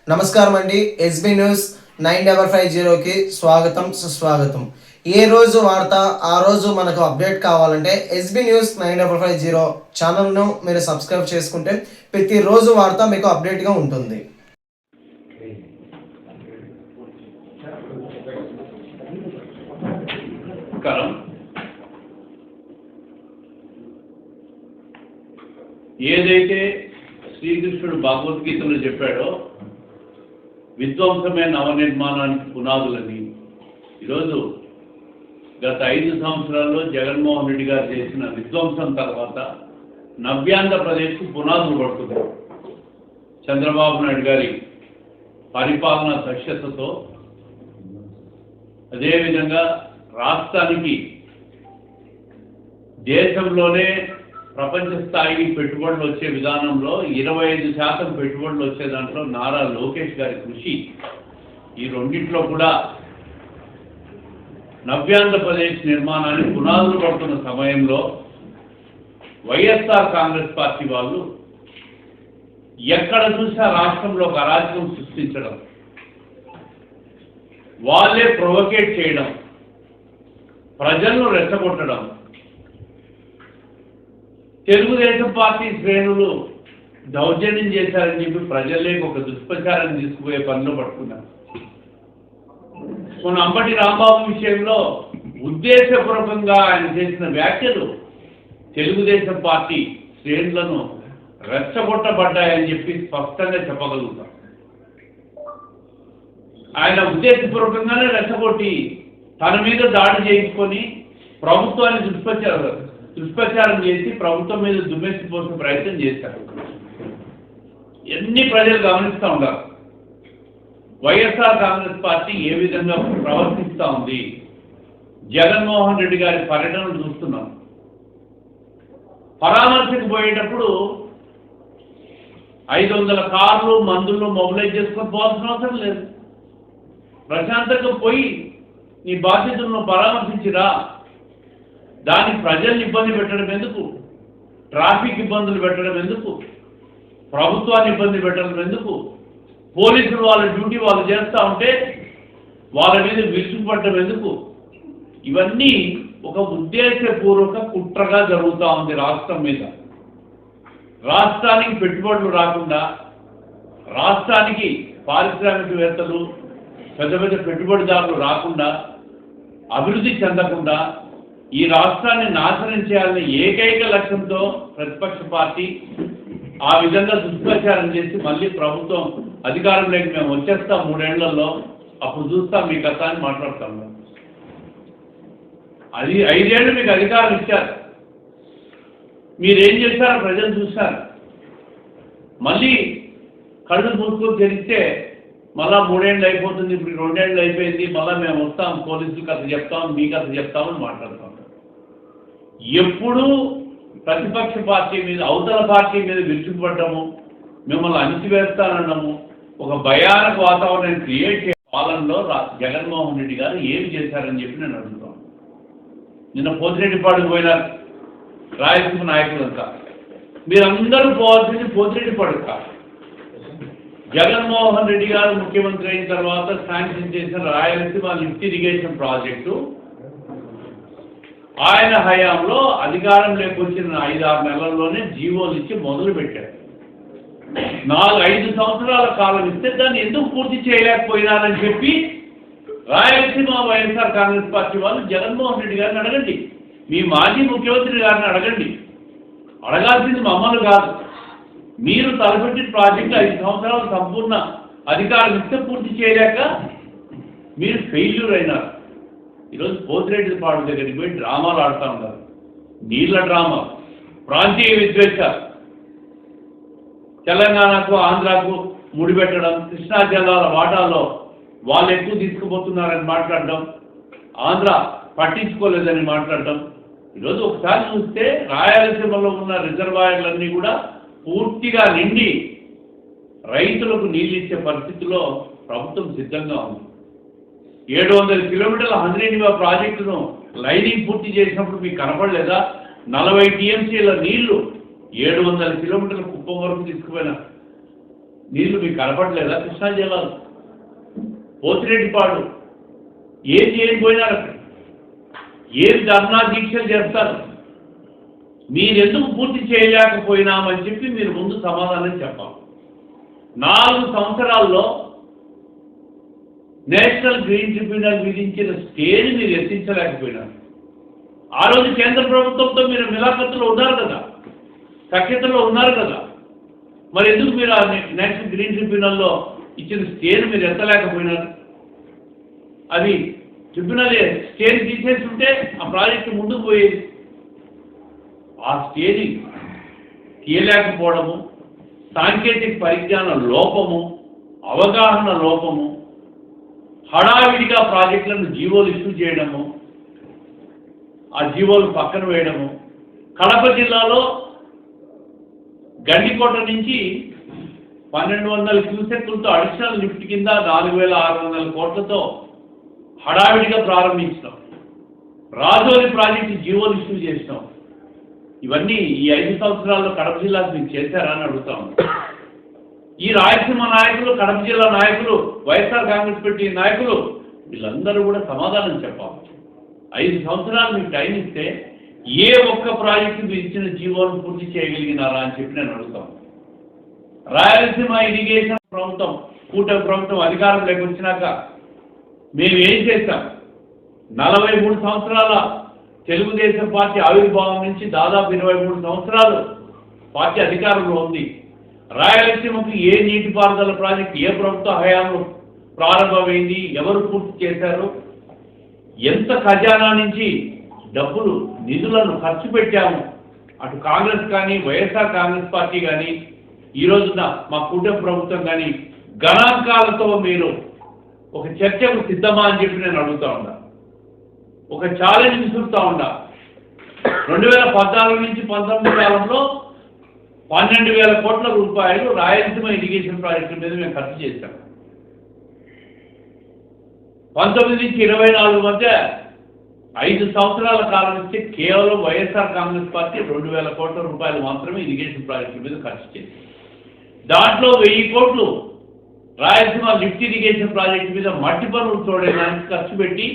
నమస్కారం అండి. SB news 9550కి స్వాగతం సుస్వాగతం. ఏ రోజు వార్త ఆ రోజు మనకు అప్డేట్ కావాలంటే ఎస్బీ న్యూస్ 9550 ఛానల్ను మీరు సబ్స్క్రైబ్ చేసుకుంటే ప్రతిరోజు వార్త మీకు అప్డేట్గా ఉంటుంది. ఏదైతే శ్రీకృష్ణుడు భగవద్గీతలో చెప్పాడో విధ్వంసమే నవనిర్మాణానికి పునాదులని ఈరోజు గత 5 సంవత్సరాల్లో జగన్మోహన్ రెడ్డి గారు చేసిన విధ్వంసం తర్వాత నవ్యాంధ్రప్రదేశ్కు పునాదులు పడుతున్నారు. చంద్రబాబు నాయుడు గారి పరిపాలనా దక్షతతో అదేవిధంగా రాష్ట్రానికి దేశంలోనే ప్రపంచ స్థాయికి పెట్టుబడులు వచ్చే విధానంలో 25% పెట్టుబడులు వచ్చే దాంట్లో నారా లోకేష్ గారి కృషి ఈ రెండింటిలో కూడా నవ్యాంధ్రప్రదేశ్ నిర్మాణానికి పునాదులు పడుతున్న సమయంలో వైఎస్ఆర్ కాంగ్రెస్ పార్టీ వాళ్ళు ఎక్కడ చూసా రాష్ట్రంలో ఒక అరాచకం సృష్టించడం, వాళ్ళే ప్రొవోకేట్ చేయడం, ప్రజలను రెచ్చగొట్టడం, తెలుగుదేశం పార్టీ శ్రేణులు దౌర్జన్యం చేశారని చెప్పి ప్రజల్లోకి ఒక దుష్ప్రచారాన్ని తీసుకుపోయే పనిలో పట్టుకున్నారు. మన అంబటి రాంబాబు విషయంలో ఉద్దేశపూర్వకంగా ఆయన చేసిన వ్యాఖ్యలు తెలుగుదేశం పార్టీ శ్రేణులను రెచ్చగొట్టబడ్డాయని చెప్పి స్పష్టంగా చెప్పగలుగుతాం. ఆయన ఉద్దేశపూర్వకంగానే రెచ్చగొట్టి తన మీద దాడి చేయించుకొని ప్రభుత్వాన్ని దుష్ప్రచారం చేసి ప్రభుత్వం మీద దుమ్మెత్తిపోసే ప్రయత్నం చేశారు. ఎన్ని ప్రజలు గమనిస్తూ ఉన్నారు వైఎస్ఆర్ కాంగ్రెస్ పార్టీ ఏ విధంగా ప్రవర్తిస్తూ ఉంది. జగన్మోహన్ రెడ్డి గారి పర్యటనలు చూస్తున్నాం. పరామర్శకు పోయేటప్పుడు 500 కార్లు మందులు మొబిలైజ్ చేసుకొని పోవాల్సిన అవసరం లేదు. ప్రశాంతంగా పోయి నీ బాధ్యతలను పరామర్శించిరా. దానికి ప్రజల్ని ఇబ్బంది పెట్టడం ఎందుకు, ట్రాఫిక్ ఇబ్బందులు పెట్టడం ఎందుకు, ప్రభుత్వాన్ని ఇబ్బంది పెట్టడం ఎందుకు, పోలీసులు వాళ్ళ డ్యూటీ వాళ్ళు చేస్తూ ఉంటే వాళ్ళ మీద విరుచుకుపడడం ఎందుకు? ఇవన్నీ ఒక ఉద్దేశపూర్వక కుట్రగా జరుగుతూ ఉంది రాష్ట్రం మీద. రాష్ట్రానికి పెట్టుబడులు రాకుండా, రాష్ట్రానికి పారిశ్రామికవేత్తలు పెద్ద పెద్ద పెట్టుబడిదారులు రాకుండా, అభివృద్ధి చెందకుండా ఈ రాష్ట్రాన్ని నాశనం చేయాలని ఏకైక లక్ష్యంతో ప్రతిపక్ష పార్టీ ఆ విధంగా దుష్ప్రచారం చేసి మళ్ళీ ప్రభుత్వం అధికారంలోకి మేము వచ్చేస్తాం 3 ఏళ్లలో, అప్పుడు చూస్తాం మీ కథ అని మాట్లాడతాం. అది 5 ఏళ్ళు మీకు అధికారం ఇచ్చారు, మీరేం చేశారో ప్రజలు చూశారు. మళ్ళీ కళ్ళు మూసుకొని తెరిస్తే మళ్ళా 3 ఏళ్ళు అయిపోతుంది, ఇప్పుడు 2 ఏళ్ళు అయిపోయింది, మళ్ళీ మేము వస్తాం, పోలీసులు కథ చెప్తాం, మీ కథ చెప్తామని మాట్లాడతాం. ఎప్పుడూ ప్రతిపక్ష పార్టీ మీద, అవతల పార్టీ మీద విరుచుకుపడ్డము, మిమ్మల్ని అణిచివేస్తానన్నాము, ఒక భయానక వాతావరణాన్ని క్రియేట్ చేసే పాలనలో జగన్మోహన్ రెడ్డి గారు ఏమి చేశారని చెప్పి నేను అడుగుతాను. నిన్న పోతిరెడ్డిపాడుకు పోయినారు రాయలసీమ నాయకులంతా. మీరందరూ పోవాల్సింది పోతిరెడ్డిపాడు కాదు. జగన్మోహన్ రెడ్డి గారు ముఖ్యమంత్రి అయిన తర్వాత శాంక్షన్ చేసిన రాయలసీమ లిఫ్ట్ ఇరిగేషన్ ప్రాజెక్టు ఆయన హయాంలో అధికారంలోకి వచ్చిన 5-6 నెలల్లోనే జీవోలు ఇచ్చి మొదలు పెట్టారు. 4-5 సంవత్సరాల కాలం ఇస్తే దాన్ని ఎందుకు పూర్తి చేయలేకపోయినారని చెప్పి రాయలసీమ వైఎస్ఆర్ కాంగ్రెస్ పార్టీ వాళ్ళు జగన్మోహన్ రెడ్డి గారిని అడగండి, మీ మాజీ ముఖ్యమంత్రి గారిని అడగండి. అడగాల్సింది మమ్మల్ని కాదు. మీరు తలపెట్టిన ప్రాజెక్టు 5 సంవత్సరాలు సంపూర్ణ అధికారం ఇస్తే పూర్తి చేయలేక మీరు ఫెయిల్యూర్ అయినారు. ఈరోజు పోతిరెడ్డిపాడు దగ్గరికి పోయి డ్రామాలు ఆడుతూ ఉన్నారు. నీళ్ల డ్రామా, ప్రాంతీయ విద్వేషాలు, తెలంగాణకు ఆంధ్రాకు ముడిపెట్టడం, కృష్ణా జిల్లాల వాటాలో వాళ్ళు ఎక్కువ తీసుకుపోతున్నారని మాట్లాడడం, ఆంధ్ర పట్టించుకోలేదని మాట్లాడడం. ఈరోజు ఒకసారి చూస్తే రాయలసీమలో ఉన్న రిజర్వాయర్లన్నీ కూడా పూర్తిగా నిండి రైతులకు నీళ్ళు ఇచ్చే పరిస్థితిలో ప్రభుత్వం సిద్ధంగా ఉంది. 700 కిలోమీటర్ల హంద్రీనివా ప్రాజెక్టును లైనింగ్ పూర్తి చేసినప్పుడు మీకు కనపడలేదా? 40 టీఎంసీల నీళ్లు 700 కిలోమీటర్ల కుప్పం వరకు తీసుకుపోయిన నీళ్లు మీకు కనపడలేదా కృష్ణా జిల్లాలో? పోతిరెడ్డిపాడు ఏం చేయకపోయినారు అక్కడ? ఏం ధర్నా దీక్షలు చేస్తారు? మీరెందుకు పూర్తి చేయలేకపోయినామని చెప్పి మీరు ముందు సమాధానం చెప్పాలి. 4 సంవత్సరాల్లో నేషనల్ గ్రీన్ ట్రిబ్యునల్ విధించిన స్టేని మీరు ఎత్తించలేకపోయినారు. ఆ రోజు కేంద్ర ప్రభుత్వంతో మీరు మిలాఖతులో ఉన్నారు కదా, సఖ్యతలో ఉన్నారు కదా, మరి ఎందుకు మీరు ఆ నేషనల్ గ్రీన్ ట్రిబ్యునల్లో ఇచ్చిన స్టేని మీరు ఎత్తలేకపోయినారు? అది ట్రిబ్యునల్ స్టేని తీసేసి ఉంటే ఆ ప్రాజెక్టు ముందుకు పోయేది. ఆ స్టేని తీయలేకపోవడము, సాంకేతిక పరిజ్ఞాన లోపము, అవగాహన లోపము, హడావిడిగా ప్రాజెక్టులను జీవోలు ఇష్యూ చేయడము, ఆ జీవోలు పక్కన వేయడము. కడప జిల్లాలో గండికోట నుంచి 1200 క్యూసెక్లతో అడిషనల్ లిఫ్ట్ కింద 4600 కోట్లతో హడావిడిగా ప్రారంభించినాం. రాజోలి ప్రాజెక్టు జీవోలు ఇష్యూ చేసినాం. ఇవన్నీ ఈ 5 సంవత్సరాల్లో కడప జిల్లాకు మీరు చేశారా అని అడుగుతాం. ఈ రాయలసీమ నాయకులు, కడప జిల్లా నాయకులు, వైఎస్ఆర్ కాంగ్రెస్ పార్టీ నాయకులు వీళ్ళందరూ కూడా సమాధానం చెప్పాలి. 5 సంవత్సరాలు మీకు టైం ఇస్తే ఏ ఒక్క ప్రాజెక్టు మీరు ఇచ్చిన జీవోను పూర్తి చేయగలిగినారా అని చెప్పి నేను అడుగుతాను. రాయలసీమ ఇరిగేషన్ ప్రభుత్వం, కూటమి ప్రభుత్వం అధికారంలోకి వచ్చినాక మేము ఏం చేశాం? 43 సంవత్సరాల తెలుగుదేశం పార్టీ ఆవిర్భావం నుంచి దాదాపు 23 సంవత్సరాలు పార్టీ అధికారంలో ఉంది. రాయలసీమకు ఏ నీటిపారుదల ప్రాజెక్టు ఏ ప్రభుత్వ హయాంలో ప్రారంభమైంది, ఎవరు పూర్తి చేశారు, ఎంత ఖజానా నుంచి డబ్బులు నిధులను ఖర్చు పెట్టాము, అటు కాంగ్రెస్ కానీ వైఎస్ఆర్ కాంగ్రెస్ పార్టీ కానీ ఈ రోజున మా కూటమి ప్రభుత్వం కానీ గణాంకాలతో మీరు ఒక చర్చకు సిద్ధమా అని చెప్పి నేను అడుగుతా ఉన్నా. ఒక ఛాలెంజ్ విసురుతా ఉన్నా. 2014 నుంచి 19 కాలంలో 12,000 కోట్ల రూపాయలు రాయలసీమ ఇరిగేషన్ ప్రాజెక్టుల మీద మేము ఖర్చు చేశాం. 19 నుంచి 24 మధ్య 5 సంవత్సరాల కాలం ఇస్తే కేవలం వైఎస్ఆర్ కాంగ్రెస్ పార్టీ 2,000 కోట్ల రూపాయలు మాత్రమే ఇరిగేషన్ ప్రాజెక్టుల మీద ఖర్చు చేసింది. దాంట్లో 1000 కోట్లు రాయలసీమ లిఫ్ట్ ఇరిగేషన్ ప్రాజెక్టు మీద మట్టి పనులు చూడడానికి ఖర్చు పెట్టి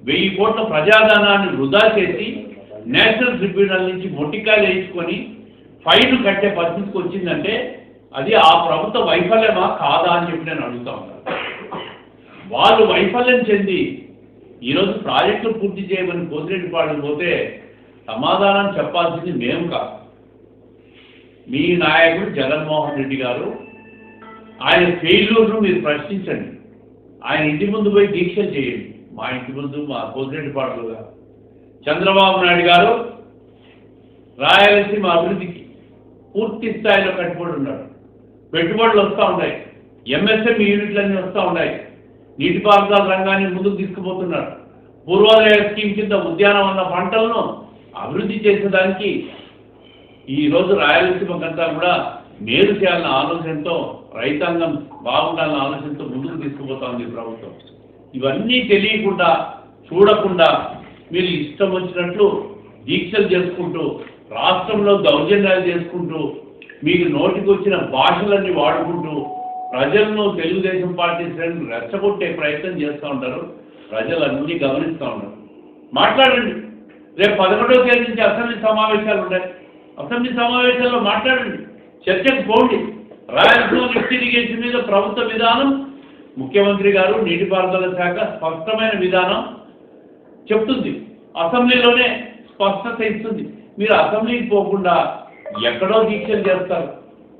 1000 కోట్ల ప్రజాధనాన్ని వృధా చేసి నేషనల్ ట్రిబ్యునల్ నుంచి మొట్టికాయలు వేయించుకొని ఫైన్ కట్టే పరిస్థితికి వచ్చిందంటే అది ఆ ప్రభుత్వ వైఫల్యమా కాదా అని చెప్పి నేను అడుగుతా ఉన్నాను. వాళ్ళు వైఫల్యం చెంది ఈరోజు ప్రాజెక్టులు పూర్తి చేయమని పోతిరెడ్డిపాడు పోతే సమాధానం చెప్పాల్సింది మేము కాదు, మీ నాయకుడు జగన్మోహన్ రెడ్డి గారు. ఆయన ఫెయిల్యూర్ను మీరు ప్రశ్నించండి. ఆయన ఇంటి ముందు పోయి దీక్షలు చేయండి. మా ఇంటి ముందు, మా పోతిరెడ్డిపాడులో గారు. చంద్రబాబు నాయుడు గారు రాయలసీమ అభివృద్ధికి పూర్తి స్థాయిలో కట్టుబడి ఉన్నాడు. పెట్టుబడులు వస్తూ ఉన్నాయి, ఎంఎస్ఎంఈ యూనిట్లన్నీ వస్తూ ఉన్నాయి, నీటిపారుదల రంగాన్ని ముందుకు తీసుకుపోతున్నాడు. పూర్వోదయ స్కీమ్ కింద ఉద్యానవన పంటలను అభివృద్ధి చేసేదానికి ఈరోజు రాయలసీమకంతా కూడా మేలు చేయాలన్న ఆలోచనతో, రైతాంగం బాగుండాలన్న ఆలోచనతో ముందుకు తీసుకుపోతా ఉంది ప్రభుత్వం. ఇవన్నీ తెలియకుండా, చూడకుండా మీరు ఇష్టం వచ్చినట్లు దీక్షలు చేసుకుంటూ, రాష్ట్రంలో దౌర్జన్యాలు చేసుకుంటూ, మీకు నోటికి వచ్చిన భాషలన్నీ వాడుకుంటూ ప్రజలను తెలుగుదేశం పార్టీ శ్రేణులు రెచ్చగొట్టే ప్రయత్నం చేస్తూ ఉంటారు. ప్రజలు అన్నీ గమనిస్తూ ఉన్నారు. మాట్లాడండి. రేపు 11వ తేదీ నుంచి అసెంబ్లీ సమావేశాలు ఉన్నాయి. అసెంబ్లీ సమావేశాల్లో మాట్లాడండి, చర్చకు పోండి. రాయలసీమ లిఫ్ట్ ఇరిగేషన్ మీద ప్రభుత్వ విధానం, ముఖ్యమంత్రి గారు, నీటిపారుదల శాఖ స్పష్టమైన విధానం చెప్తుంది, అసెంబ్లీలోనే స్పష్టత ఇస్తుంది. మీరు అసెంబ్లీకి పోకుండా ఎక్కడో దీక్షలు చేస్తారు.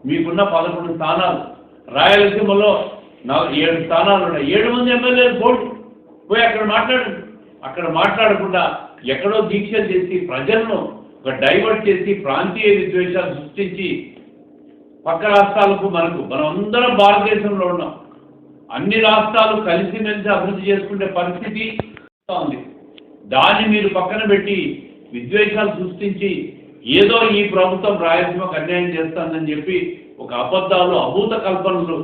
మీకున్న 11 స్థానాలు, రాయలసీమలో 7 స్థానాలు ఉన్నాయి. 7 మంది ఎమ్మెల్యేలు పోయి అక్కడ మాట్లాడండి. అక్కడ మాట్లాడకుండా ఎక్కడో దీక్షలు చేసి ప్రజలను ఒక డైవర్ట్ చేసి ప్రాంతీయ విద్వేషాలు సృష్టించి పక్క రాష్ట్రాలకు మనం అందరం భారతదేశంలో ఉన్నాం. అన్ని రాష్ట్రాలు కలిసిమెలిసి అభివృద్ధి చేసుకునే పరిస్థితి ఉంది. దాన్ని మీరు పక్కన పెట్టి విద్వేషాలు సృష్టించి ఏదో ఈ ప్రభుత్వం రాయలసీమకు అన్యాయం చేస్తుందని చెప్పి ఒక అబద్ధాలు, అభూత కల్పనలు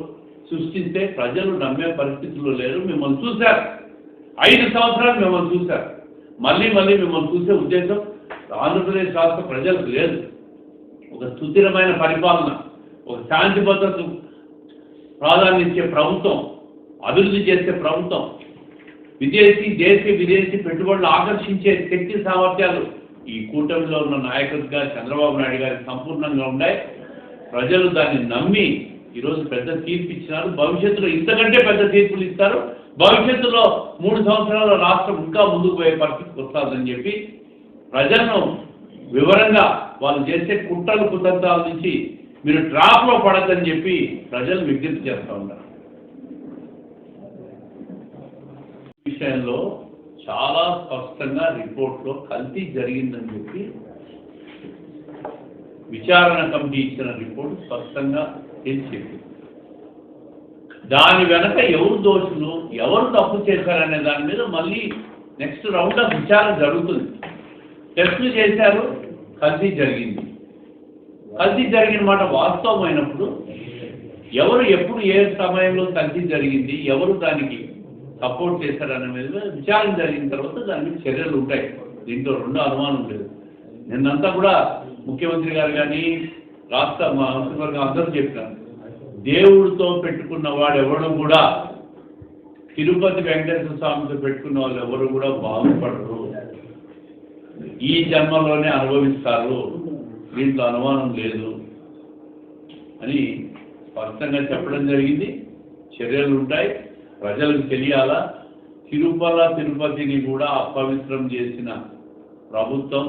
సృష్టిస్తే ప్రజలు నమ్మే పరిస్థితుల్లో లేరు. మిమ్మల్ని చూశారు, 5 సంవత్సరాలు మిమ్మల్ని చూశారు. మళ్ళీ మిమ్మల్ని చూసే ఉద్దేశం ఆంధ్రప్రదేశ్ రాష్ట్ర ప్రజలకు లేదు. ఒక సుస్థిరమైన పరిపాలన, ఒక శాంతి భద్రత ప్రాధాన్యత ఇచ్చే ప్రభుత్వం, అభివృద్ధి చేసే ప్రభుత్వం, దేశీ విదేశీ పెట్టుబడులు ఆకర్షించే శక్తి సామర్థ్యాలు ఈ కూటమిలో ఉన్న నాయకుడిగా చంద్రబాబు నాయుడు గారికి సంపూర్ణంగా ఉన్నాయి. ప్రజలు దాన్ని నమ్మి ఈరోజు పెద్ద తీర్పు ఇచ్చినారు. భవిష్యత్తులో ఇంతకంటే పెద్ద తీర్పులు ఇస్తారు. భవిష్యత్తులో 3 సంవత్సరాల రాష్ట్రం ఇంకా ముందుకు పోయే పరిస్థితికి వస్తుందని చెప్పి ప్రజలను వివరంగా వాళ్ళు చేసే కుట్రలు కుతంత్రాల నుంచి మీరు ట్రాప్లో పడద్దని చెప్పి ప్రజలు విజ్ఞప్తి చేస్తూ ఉన్నారు. విషయంలో చాలా స్పష్టంగా రిపోర్ట్లో కల్తీ జరిగిందని చెప్పి విచారణ కమిటీ ఇచ్చిన రిపోర్ట్ స్పష్టంగా తెలిసింది. దాని వెనక ఎవరు దోషులు, ఎవరు తప్పు చేశారనే దాని మీద మళ్ళీ నెక్స్ట్ రౌండ్ ఆఫ్ విచారణ జరుగుతుంది. టెస్టులు చేశారు, కల్తీ జరిగింది. కల్తీ జరిగిన మాట వాస్తవమైనప్పుడు ఎవరు ఎప్పుడు ఏ సమయంలో కల్తీ జరిగింది, ఎవరు దానికి సపోర్ట్ చేశారనే మీద విచారణ జరిగిన తర్వాత దాని మీద చర్యలు ఉంటాయి. దీంట్లో 2 అనుమానం లేదు. నిన్నంతా కూడా ముఖ్యమంత్రి గారు కానీ రాష్ట్ర మంత్రివర్గం అందరూ చెప్పినారు, దేవుడితో పెట్టుకున్న వాడు ఎవరు కూడా, తిరుపతి వెంకటేశ్వర స్వామితో పెట్టుకున్న వాళ్ళు ఎవరు కూడా బాగుపడరు, ఈ జన్మలోనే అనుభవిస్తారు, దీంట్లో అనుమానం లేదు అని స్పష్టంగా చెప్పడం జరిగింది. చర్యలు ఉంటాయి, ప్రజలకు తెలియాలా. తిరుపతిని కూడా అపవిత్రం చేసిన ప్రభుత్వం,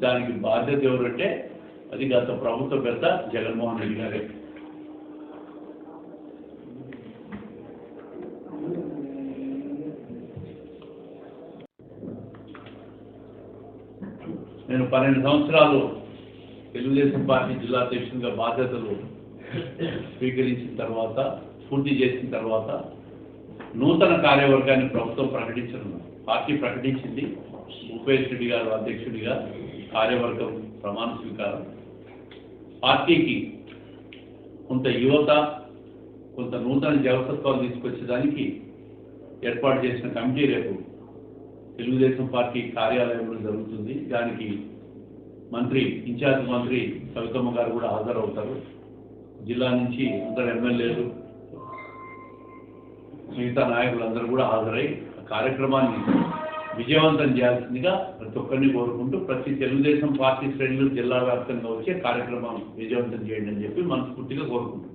దానికి బాధ్యత ఎవరంటే అది గత ప్రభుత్వ పెద్ద జగన్మోహన్ రెడ్డి గారే. నేను 12 సంవత్సరాలు తెలుగుదేశం పార్టీ జిల్లా అధ్యక్షునిగా బాధ్యతలు స్వీకరించిన తర్వాత, పూర్తి చేసిన తర్వాత నూతన కార్యవర్గాన్ని ప్రభుత్వం పార్టీ ప్రకటించింది. ఉపేష్ రెడ్డి గారు అధ్యక్షుడిగా కార్యవర్గం ప్రమాణ స్వీకారం. పార్టీకి కొంత యువత, కొంత నూతన జవసత్వాలు తీసుకొచ్చేదానికి ఏర్పాటు చేసిన కమిటీ రేపు తెలుగుదేశం పార్టీ కార్యాలయంలో జరుగుతుంది. దానికి ఇన్ఛార్జ్ మంత్రి కవితమ్మ గారు కూడా హాజరవుతారు. జిల్లా నుంచి అందరు ఎమ్మెల్యేలు, మిగతా నాయకులందరూ కూడా హాజరై కార్యక్రమాన్ని విజయవంతం చేయాల్సిందిగా ప్రతి ఒక్కరిని కోరుకుంటూ, ప్రతి తెలుగుదేశం పార్టీ శ్రేణులు జిల్లా వ్యాప్తంగా వచ్చే కార్యక్రమం విజయవంతం చేయండి అని చెప్పి మనస్ఫూర్తిగా కోరుకుంటున్నాం.